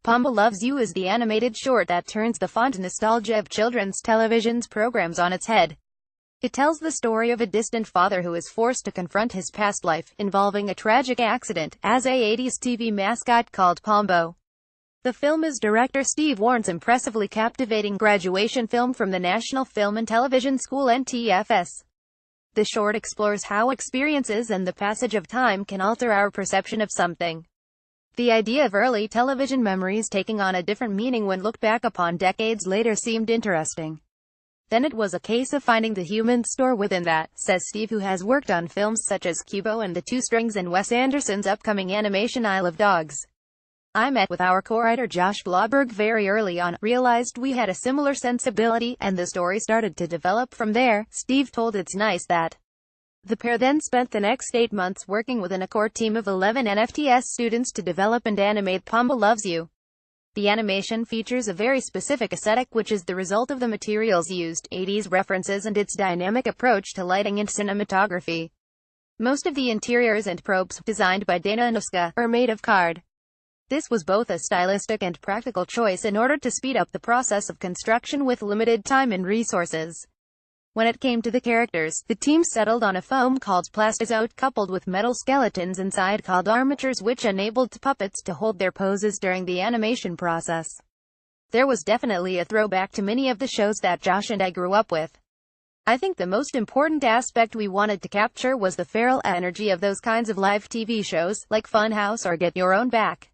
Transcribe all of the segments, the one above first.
Pombo Loves You is the animated short that turns the fond nostalgia of children's television's programs on its head. It tells the story of a distant father who is forced to confront his past life, involving a tragic accident, as a 80s TV mascot called Pombo. The film is director Steve Warne's impressively captivating graduation film from the National Film and Television School (NTFS). The short explores how experiences and the passage of time can alter our perception of something. The idea of early television memories taking on a different meaning when looked back upon decades later seemed interesting. Then it was a case of finding the human store within that, says Steve, who has worked on films such as Kubo and The Two Strings and Wes Anderson's upcoming animation Isle of Dogs. I met with our co-writer Josh Blauberg very early on, realized we had a similar sensibility, and the story started to develop from there. Steve told It's Nice that the pair then spent the next 8 months working within a core team of 11 NFTS students to develop and animate Pombo Loves You. The animation features a very specific aesthetic which is the result of the materials used, 80s references and its dynamic approach to lighting and cinematography. Most of the interiors and props, designed by Dana and Uska, are made of card. This was both a stylistic and practical choice in order to speed up the process of construction with limited time and resources. When it came to the characters, the team settled on a foam called plastizote coupled with metal skeletons inside called armatures, which enabled puppets to hold their poses during the animation process. There was definitely a throwback to many of the shows that Josh and I grew up with. I think the most important aspect we wanted to capture was the feral energy of those kinds of live TV shows, like Funhouse or Get Your Own Back.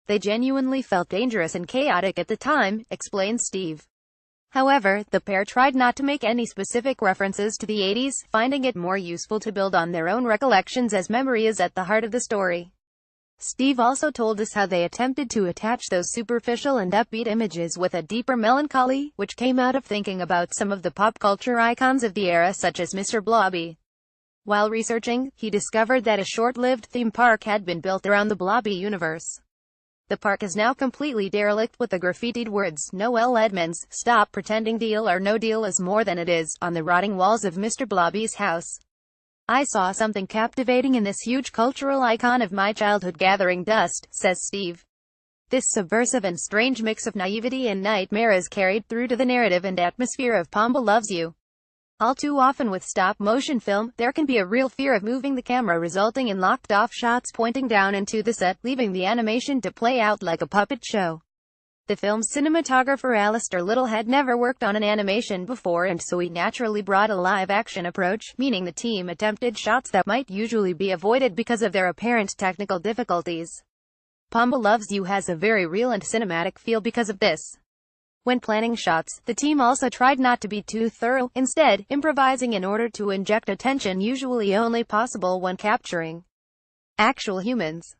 They genuinely felt dangerous and chaotic at the time, explains Steve. However, the pair tried not to make any specific references to the 80s, finding it more useful to build on their own recollections as memory is at the heart of the story. Steve also told us how they attempted to attach those superficial and upbeat images with a deeper melancholy, which came out of thinking about some of the pop culture icons of the era such as Mr. Blobby. While researching, he discovered that a short-lived theme park had been built around the Blobby universe. The park is now completely derelict with the graffitied words, "Noel Edmonds, stop pretending Deal or No Deal is more than it is," on the rotting walls of Mr. Blobby's house. I saw something captivating in this huge cultural icon of my childhood gathering dust, says Steve. This subversive and strange mix of naivety and nightmare is carried through to the narrative and atmosphere of Pombo Loves You. All too often with stop-motion film, there can be a real fear of moving the camera, resulting in locked-off shots pointing down into the set, leaving the animation to play out like a puppet show. The film's cinematographer Alistair Little had never worked on an animation before, and so he naturally brought a live-action approach, meaning the team attempted shots that might usually be avoided because of their apparent technical difficulties. Pombo Loves You has a very real and cinematic feel because of this. When planning shots, the team also tried not to be too thorough, instead, improvising in order to inject a tension usually only possible when capturing actual humans.